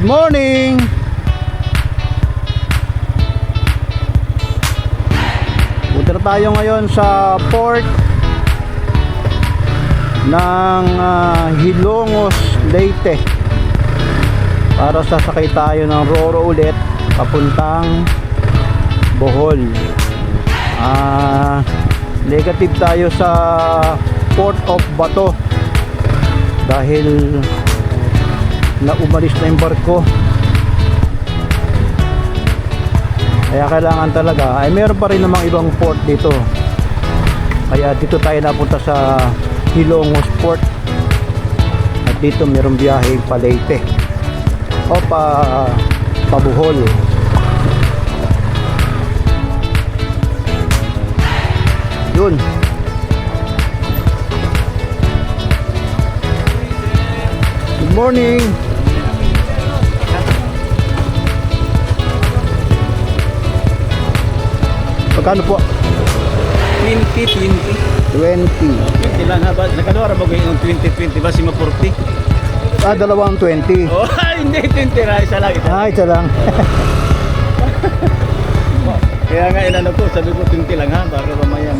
morning! Punta na tayo ngayon sa port ng Hilongos, Leyte para sasakay tayo ng Roro ulit papuntang Bohol. Negative tayo sa Port of Bato dahil umalis na yung barko, kaya kailangan talaga ay meron pa rin namang ibang port dito, kaya dito tayo napunta sa Hilongos Port at dito meron biyahe pa Leyte o pa Bohol. Yun. Good morning. Magkano po? 20. 20. Ilan ha ba? Nakadora ba yung 20 ba si ma 40? Dalawang 20. Oh, hindi 20 na isa lang. Isa lang. Kaya nga inano ko, sabi ko 20 lang ha, para mamaya